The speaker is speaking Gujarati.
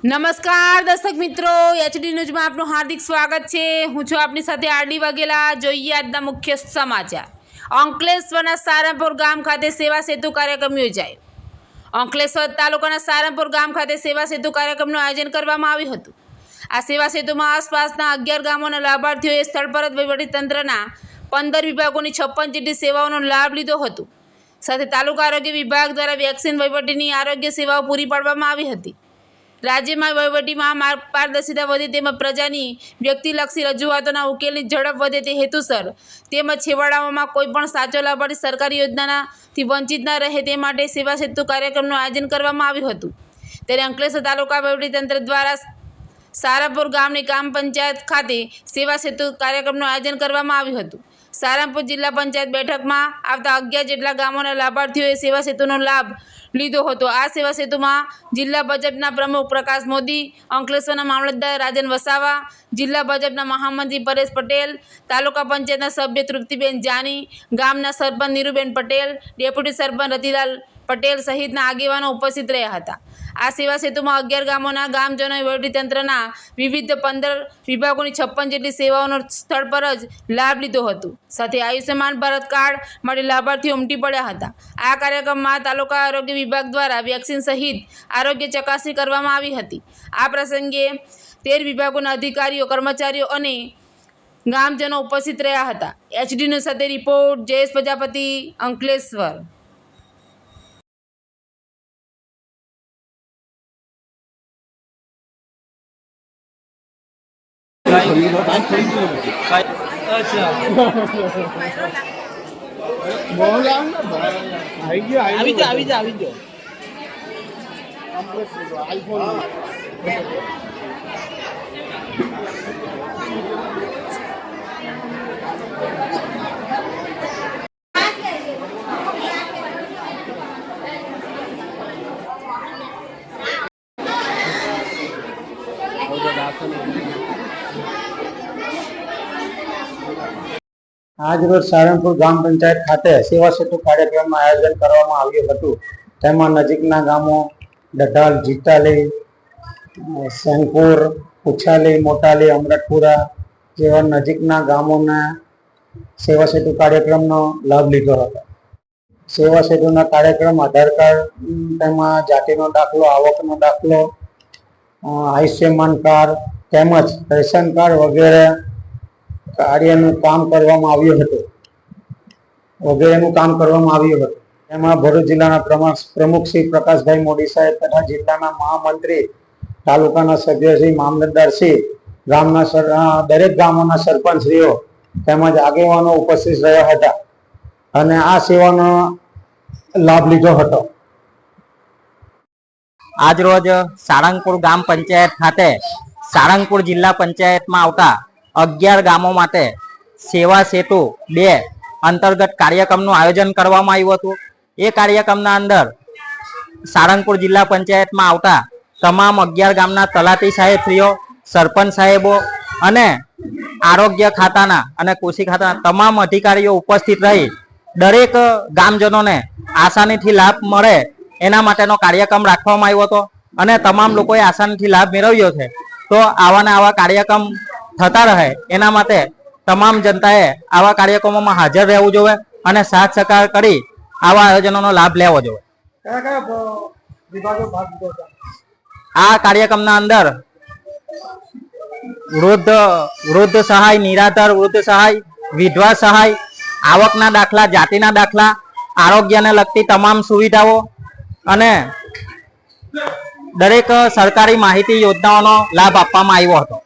નમસ્કાર દર્શક મિત્રો, એચડી ન્યૂઝમાં આપનું હાર્દિક સ્વાગત છે। હું છું આપની સાથે આરડી વાઘેલા। જોઈએ આજના મુખ્ય સમાચાર। અંકલેશ્વરના સારંગપુર ગામ ખાતે સેવા સેતુ કાર્યક્રમ યોજાયો। અંકલેશ્વર તાલુકાના સારંગપુર ગામ ખાતે સેવા સેતુ કાર્યક્રમનું આયોજન કરવામાં આવ્યું હતું। આ સેવા સેતુમાં આસપાસના 11 ગામોના લાભાર્થીઓએ સ્થળ પર જ વહીવટીતંત્રના 15 વિભાગોની 56 જેટલી સેવાઓનો લાભ લીધો હતો। સાથે તાલુકા આરોગ્ય વિભાગ દ્વારા વેક્સિન વહીવટીની આરોગ્ય સેવાઓ પૂરી પાડવામાં આવી હતી। રાજ્યમાં વહીવટીમાં પારદર્શિતા વધે તેમજ પ્રજાની વ્યક્તિલક્ષી રજૂઆતોના ઉકેલની ઝડપ વધે તે હેતુસર તેમજ છેવાડાઓમાં કોઈપણ સાચો લાભાર્થી સરકારી યોજનાથી વંચિત ન રહે તે માટે સેવા સેતુ કાર્યક્રમનું આયોજન કરવામાં આવ્યું હતું। ત્યારે અંકલેશ્વર તાલુકા વહીવટીતંત્ર દ્વારા સારંગપુર ગામની ગ્રામ પંચાયત ખાતે સેવા સેતુ કાર્યક્રમનું આયોજન કરવામાં આવ્યું હતું। સારંગપુર જિલ્લા પંચાયત બેઠકમાં આવતા 11 જેટલા ગામોના લાભાર્થીઓએ સેવા સેતુનો લાભ લીધો હતો। આ સેવા સેતુમાં જિલ્લા ભાજપના પ્રમુખ પ્રકાશ મોદી, અંકલેશ્વરના મામલતદાર રાજન વસાવા, જિલ્લા ભાજપના મહામંત્રી પરેશ પટેલ, તાલુકા પંચાયતના સભ્ય તૃપ્તિબેન જાની, ગામના સરપંચ નીરુબેન પટેલ, ડેપ્યુટી સરપંચ રતિલાલ પટેલ સહિતના આગેવાનો ઉપસ્થિત રહ્યા હતા। આ સેવા સેતુમાં 11 ગામોના ગામજનોએ વહીવટીતંત્રના વિવિધ 15 વિભાગોની 56 જેટલી સેવાઓનો સ્થળ પર જ લાભ લીધો હતો। સાથે આયુષ્યમાન ભારત કાર્ડ માટે લાભાર્થીઓ ઉમટી પડ્યા હતા। આ કાર્યક્રમમાં તાલુકા આરોગ્ય વિભાગ દ્વારા વેક્સિન સહિત આરોગ્ય ચકાસણી કરવામાં આવી હતી। આ પ્રસંગે 13 વિભાગોના અધિકારીઓ, કર્મચારીઓ અને ગામજનો ઉપસ્થિત રહ્યા હતા। એચડી ન્યૂઝ સાથે રિપોર્ટ જયેશ પ્રજાપતિ, અંકલેશ્વર। આજ રોજ સારંગપુર ગ્રામ પંચાયત ખાતે સેવા સેતુ કાર્યક્રમનું આયોજન કરવામાં આવ્યું હતું। તેમાં નજીકના ગામો ડઢાલ, જીતાલી, સેનપુર, ઉછાલી, મોટાલી, અમરતપુરા જેવા નજીકના ગામોના સેવા સેતુ કાર્યક્રમનો લાભ લીધો હતો। સેવા સેતુના કાર્યક્રમ આધાર કાર્ડ, તેમાં જાતિનો દાખલો, આવકનો દાખલો, આયુષ્યમાન કાર્ડ તેમજ રેશન કાર્ડ વગેરે કાર્યનું કામ કરવામાં આવ્યું હતું એમાં ભરૂચ જિલ્લાના પ્રમુખ શ્રી પ્રકાશભાઈ મોદી સાહેબ તથા જિલ્લાના મહામંત્રી, તાલુકાના સભ્ય શ્રી, મામલતદાર શ્રી, ગામના દરેક ગામોના સરપંચશ્રીઓ તેમજ આગેવાનો ઉપસ્થિત રહ્યા હતા અને આ સેવાનો લાભ લીધો હતો। આજ રોજ સારંગપુર ગામ પંચાયત ખાતે સારંગપુર જિલ્લા પંચાયતમાં આવતા 11 ગામો માટે સેવા સેતુ 2 અંતર્ગત કાર્યક્રમનું આયોજન કરવામાં આવ્યું હતું। એ કાર્યક્રમના અંદર સારંગપુર જિલ્લા પંચાયતમાં આવતા તમામ 11 ગામના તલાટી સાહેબશ્રીઓ, સરપંચ સાહેબો અને આરોગ્ય ખાતાના અને કૃષિ ખાતાના તમામ અધિકારીઓ ઉપસ્થિત રહી દરેક ગામજનોને આસાનીથી લાભ મળે એના માટેનો કાર્યક્રમ રાખવામાં આવ્યો હતો અને તમામ લોકોએ આસાનીથી લાભ મેળવ્યો છે। તો આવાને આવા કાર્યક્રમ થતા રહે એના માટે તમામ જનતાએ આવા કાર્યક્રમોમાં હાજર રહેવું જોઈએ અને સાથ સહકાર કરી આવા આયોજનોનો લાભ લેવો જોઈએ। આ કાર્યક્રમના અંદર વૃદ્ધ સહાય, નિરાધાર વૃદ્ધ સહાય, વિધવા સહાય, આવકના દાખલા, જાતિના દાખલા, આરોગ્યને લગતી તમામ સુવિધાઓ અને દરેક સરકારી માહિતી યોજનાઓનો લાભ આપવામાં આવ્યો હતો।